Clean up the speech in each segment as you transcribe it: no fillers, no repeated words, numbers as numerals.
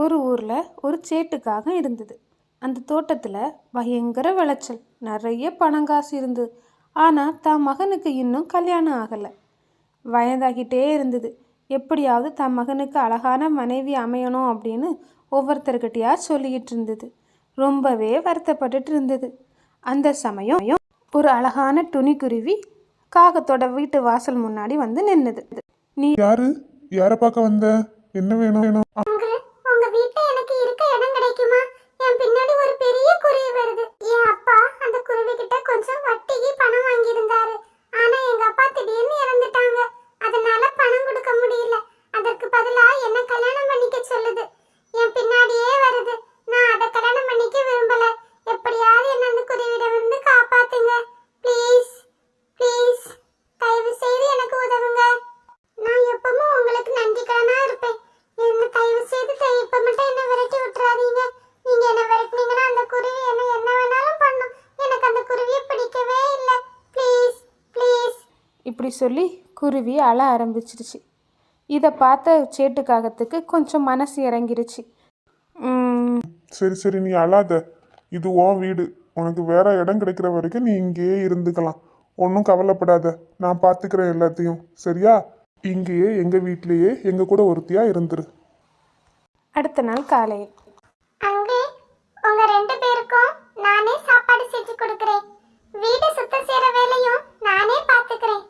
ஒரு ஊரில் ஒரு சேட்டுக்காக இருந்தது. அந்த தோட்டத்தில் பயங்கர விளைச்சல், நிறைய பணங்காசு இருந்தது. ஆனால் தான் மகனுக்கு இன்னும் கல்யாணம் ஆகலை. வயதாகிட்டே இருந்தது. எப்படியாவது தன் மகனுக்கு அழகான மனைவி அமையணும் அப்படின்னு ஒவ்வொருத்தர்கிட்டையா சொல்லிக்கிட்டு இருந்தது. ரொம்பவே வருத்தப்பட்டுட்டு இருந்தது. அந்த சமயம் ஒரு அழகான துணிக்குருவி காகத்தோட வீட்டு வாசல் முன்னாடி வந்து நின்னுது. நீ யாரு? யாரை பார்க்க வந்த? என்ன வேணும்? உங்க வீட்ல எனக்கு இருக்க இடம் கிடைக்குமா? என் பின்னாடி ஒரு பெரிய குருவி வருது. என் அப்பா அந்த குருவி கிட்ட கொஞ்சம் வட்டிக்கு பணம் வாங்கி இருந்தாரு. ஆனா எங்க அப்பா திடீர்னு இறந்துட்டாங்க. அதனால பணம் கொடுக்க முடியல. அதற்கு பதிலா என்ன கல்யாணம் பண்ணிக்க சொல்லுது. என் பின்னாடியே வருது. நான் அத கல்யாணம் பண்ணிக்க விரும்பல. எப்படியாவது என்ன அந்த குருவியிடமிருந்து காப்பாத்துங்க. ப்ளீஸ் ப்ளீஸ், தயவு செய்து எனக்கு உதவுங்க. நான் எப்பவும் உங்களுக்கு நன்றிக்கடனா இருப்பேன். என்ன தயவு செய்து இப்ப மட்டும் என்ன விரட்டி விட்டுறாதீங்க. நீங்க என்ன விரட்டினீங்கன்னா அந்த குருவி என்ன வேணாலும் பண்ணும். எனக்கு அந்த குருவியை பிடிக்கவே இல்லை. Please please. இப்படி சொல்லி குருவி அழ ஆரம்பிச்சிருச்சு. இதை பார்த்த சேட்டுக்காகத்துக்கு கொஞ்சம் மனசு இறங்கிருச்சு. சரி சரி, நீ அழாத. இது உன் வீடு. உனக்கு வேற இடம் கிடைக்கிற வரைக்கும் நீ இங்கேயே இருந்துக்கலாம். ஒன்றும் கவலைப்படாத. நான் பார்த்துக்கிறேன் எல்லாத்தையும், சரியா? இங்கேயே எங்க வீட்லயே எங்க கூட ஒருத்தியா இருந்துரு. அடுத்த நாள் காலையில், அங்கே உங்க ரெண்டு பேருக்கும் நானே சாப்பாடு செஞ்சு கொடுக்கிறேன். வீடு சுத்தம் செய்யற வேலையும் நானே பார்த்துக்கிறேன்.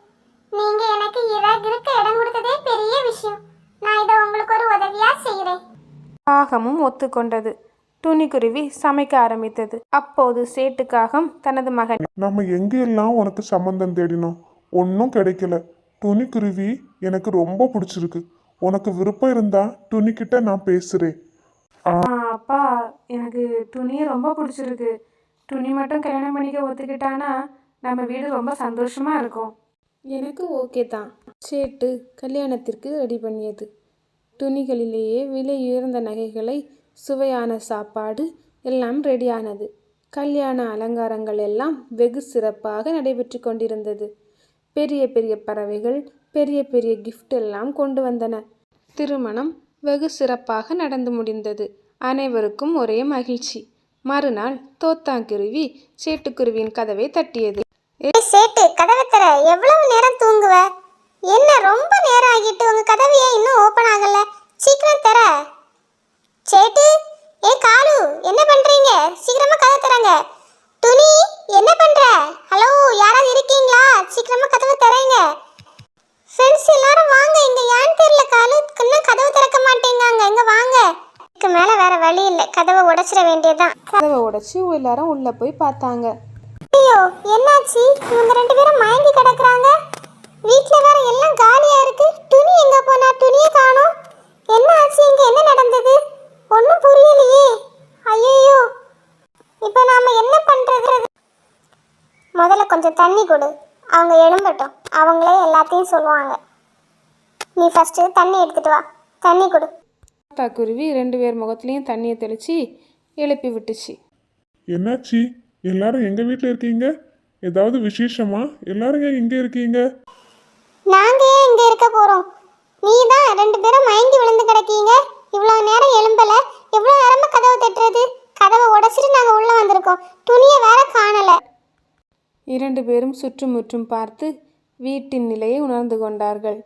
நீங்க எனக்கு இருக்க இடம் கொடுத்ததே பெரிய விஷயம். நான் இதை உங்களுக்கு ஒரு உதவியா செய்யறேன். காகமும் ஒத்துக்கொண்டது. துணிக்குருவி சமைக்க ஆரம்பித்தது. அப்போது சேட்டுக்காகம் தனது மகன், நம்ம எங்கெல்லாம் உனக்கு சம்மந்தம் தேடினோம், ஒன்றும் கிடைக்கல. துணிக்குருவி எனக்கு ரொம்ப பிடிச்சிருக்கு. உனக்கு விருப்பம் இருந்தா துணிக்கிட்ட நான் பேசுறேன். அப்பா, எனக்கு துணியை ரொம்ப பிடிச்சிருக்கு. துணி மட்டும் கல்யாணம் பண்ணிக்க ஒத்துக்கிட்டானா நம்ம வீடு ரொம்ப சந்தோஷமா இருக்கும். எனக்கு ஓகே தான். சேட்டு கல்யாணத்திற்கு ரெடி பண்ணியது. துணிகளிலேயே விலை உயர்ந்த நகைகளை, சுவையான சாப்பாடு எல்லாம் ரெடியானது. கல்யாண அலங்காரங்கள் எல்லாம் வெகு சிறப்பாக நடைபெற்று கொண்டிருந்தது. பெரிய பெரிய பறவைகள் பெரிய பெரிய கிஃப்ட் எல்லாம் கொண்டு வந்தன. திருமணம் வெகு சிறப்பாக நடந்து முடிந்தது. அனைவருக்கும் ஒரே மகிழ்ச்சி. மறுநாள் தோத்தாங்குருவி சேட்டுக்குருவியின் கதவை தட்டியது. சேட்டு, கதவை தர. எவ்வளவு நேரம் தூங்குவ? என்ன ரொம்ப நேரம் ஆகிட்டு உங்க கதவை இன்னும் ஓபன் ஆகல? சீக்கிரம் தர. சேட்டு, காலு, என்ன பண்றீங்க? சீக்கிரமா கதவை தரங்க. துணி, என்ன பண்ற? ஹலோ, யாராவது இருக்கீங்களா? சீக்கிரமா கதவை தரங்க. ஃப்ரெண்ட்ஸ் எல்லாரும் வாங்க. இங்க ஏன் தெரியல, காலு இன்னும் கதவை திறக்க மாட்டேங்காங்க. இங்க வாங்க. இதுக்கு மேல வேற வழி இல்லை, கதவை உடைச்சிட வேண்டியதுதான். கதவை உடைச்சு எல்லாரும் உள்ள போய் பார்த்தாங்க. ஐயோ, என்னாச்சு? இவங்க ரெண்டு பேரும் மயங்கி கிடக்குறாங்க. வீட்ல வேற எல்லாம் காலியா இருக்கு. துணி எங்க போனா? துணியை காணோம். என்ன ஆச்சு? இங்க என்ன நடந்தது? ஒன்றும் புரியலையே. ஐயோ, இப்போ நாம என்ன பண்றது? முதல்ல கொஞ்சம் தண்ணி கொடு. அவங்க எழும்பட்டும், அவங்களே எல்லாத்தையும் சொல்லுவாங்க. நீ ஃபர்ஸ்ட் தண்ணி எடுத்துட்டு வா. தண்ணி கொடு. குருவி ரெண்டு பேர் முகத்துலையும் தண்ணியை தெளிச்சு எழுப்பி விட்டுச்சு. என்னாச்சு? எல்லாரும் எங்க வீட்டில் இருக்கீங்க? ஏதாவது விசேஷமா? எல்லாரும் ஏன் இங்கே இருக்கீங்க? நாங்க ஏன் இங்க இருக்க போறோம்? நீ தான் ரெண்டு பேரும் மயங்கி விழுந்து கிடக்கீங்க. இவ்வளவு நேரம் எழும்பல. எவ்வளவு நேரமா கதவை தட்டுறது? கதவை உடைச்சிட்டு நாங்க உள்ள வந்திருக்கோம். துணியை வேற காணல. இரண்டு பேரும் சுற்றுமுற்றும் பார்த்து வீட்டின் நிலையை உணர்ந்து கொண்டார்கள்.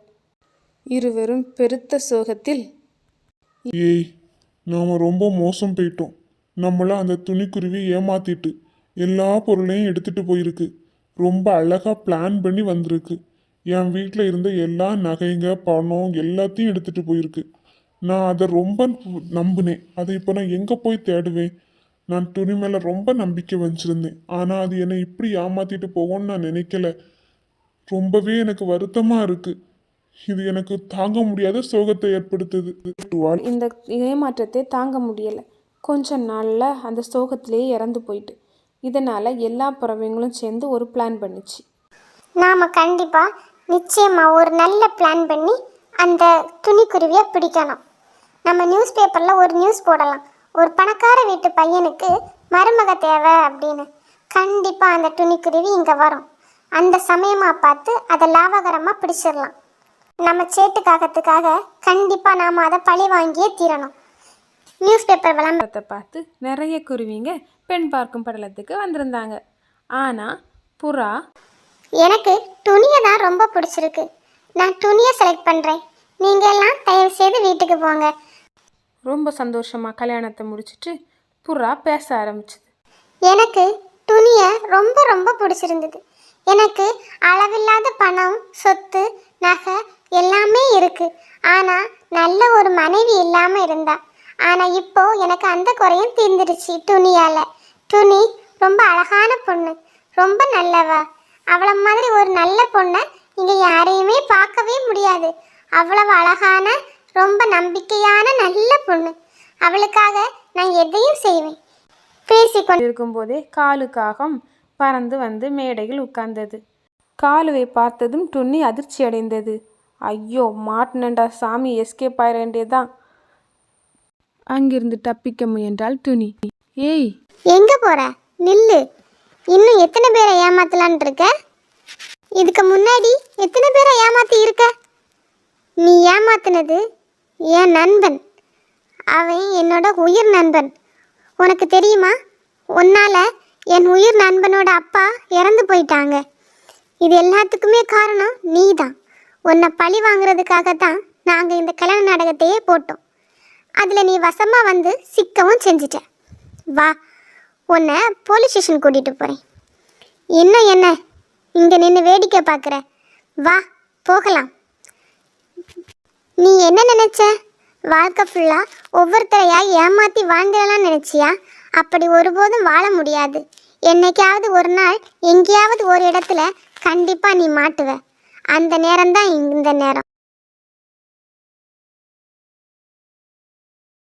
இருவரும் பெருத்த சோகத்தில், ஏய், நாம ரொம்ப மோசம் போயிட்டோம். நம்மள அந்த துணிக்குருவி ஏமாத்திட்டு எல்லா பொருளையும் எடுத்துட்டு போயிருக்கு. ரொம்ப அழகா பிளான் பண்ணி வந்திருக்கு. என் வீட்டில் இருந்த எல்லா நகைங்க, பணம் எல்லாத்தையும் எடுத்துட்டு போயிருக்கு. நான் அதை ரொம்ப நம்பினேன். அதை இப்போ நான் எங்கே போய் தேடுவேன்? நான் துணி மேலே ரொம்ப நம்பிக்கை வச்சிருந்தேன். ஆனால் அது என்னை இப்படி ஏமாத்திட்டு போகும்னு நான் நினைக்கல. ரொம்பவே எனக்கு வருத்தமாக இருக்கு. இது எனக்கு தாங்க முடியாத சோகத்தை ஏற்படுத்துது. இந்த ஏமாற்றத்தை தாங்க முடியலை. கொஞ்ச நாளில் அந்த சோகத்திலேயே இறந்து போயிட்டு. இதனால் எல்லா பறவைங்களும் சேர்ந்து ஒரு பிளான் பண்ணிச்சு. நாம கண்டிப்பா நிச்சயமா ஒரு நல்ல பிளான் பண்ணி அந்த துணிக்குருவியை பிடிக்கணும். நம்ம நியூஸ் பேப்பரில் ஒரு நியூஸ் போடலாம். ஒரு பணக்கார வீட்டு பையனுக்கு மருமக தேவை அப்படின்னு. கண்டிப்பாக அந்த துணிக்குருவி இங்கே வரும். அந்த சமயமாக பார்த்து அதை லாபகரமாக பிடிச்சிடலாம். நம்ம சேட்டுக்காகத்துக்காக கண்டிப்பாக நாம் அதை பழி வாங்கியே தீரணும். நியூஸ் பேப்பர் விளம்பரம் படத்தை பார்த்து நிறைய குருவிங்க பெண் பார்க்கும் படலத்துக்கு வந்திருந்தாங்க. ஆனால் புறா எனக்கு துணியை தான் ரொம்ப பிடிச்சிருக்கு. நான் துணியை செலக்ட் பண்ணுறேன். நீங்கள் எல்லாம் தயவு செய்து வீட்டுக்கு போங்க. ரொம்ப சந்தோஷமாக கல்யாணத்தை முடிச்சிட்டு புறா பேச ஆரம்பிச்சுது. எனக்கு துணியை ரொம்ப ரொம்ப பிடிச்சிருந்தது. எனக்கு அளவில்லாத பணம், சொத்து, நகை எல்லாமே இருக்கு. ஆனால் நல்ல ஒரு மனைவி இல்லாமல் இருந்தா. ஆனால் இப்போ எனக்கு அந்த குறையும் தீர்ந்துடுச்சு துணியால். துணி ரொம்ப அழகான பொண்ணு, ரொம்ப நல்லவா. அவளை மாதிரி ஒரு நல்ல பொண்ணை இங்கே யாரையுமே பார்க்கவே முடியாது. அவ்வளவு அழகான, ரொம்ப நம்பிக்கையான நல்ல பொண்ணு. அவளுக்காக நான் எதையும் செய்வேன். பேசிக்கொண்டு இருக்கும்போதே காலுக்காகம் பறந்து வந்து மேடையில் உட்கார்ந்தது. காலுவை பார்த்ததும் துணி அதிர்ச்சி அடைந்தது. ஐயோ, மாட்டினண்டா சாமி, எஸ்கேப் ஆயிட வேண்டியதான். அங்கிருந்து தப்பிக்க முயன்றாள் துணி. ஏய், எங்க போற? நில்லு. இன்னும் எத்தனை பேரை ஏமாத்தலான் இருக்க? இதுக்கு முன்னாடி எத்தனை பேரை ஏமாத்தி இருக்க? நீ ஏமாத்தினது என் நண்பன். அவன் என்னோட உயிர் நண்பன். உனக்கு தெரியுமா? உன்னால என் உயிர் நண்பனோட அப்பா இறந்து போயிட்டாங்க. இது எல்லாத்துக்குமே காரணம் நீ தான். உன்னை பழி வாங்குறதுக்காகத்தான் நாங்கள் இந்த கல்யாண நாடகத்தையே போட்டோம். அதில் நீ வசமாக வந்து சிக்கவும் செஞ்சிட்ட. வா, உன்னை போலீஸ் ஸ்டேஷன் கூட்டிகிட்டு போகிறேன். இன்னும் என்ன இங்கே நின்று வேடிக்கை பார்க்குற? வா போகலாம். நீ என்ன நினச்ச? வாழ்க்கை ஃபுல்லாக ஒவ்வொருத்தரையா ஏமாற்றி வாழ்ந்துடலாம் நினச்சியா? அப்படி ஒருபோதும் வாழ முடியாது. என்னைக்காவது ஒரு நாள் எங்கேயாவது ஒரு இடத்துல கண்டிப்பாக நீ மாட்டுவ. அந்த நேரம்தான் இந்த நேரம்.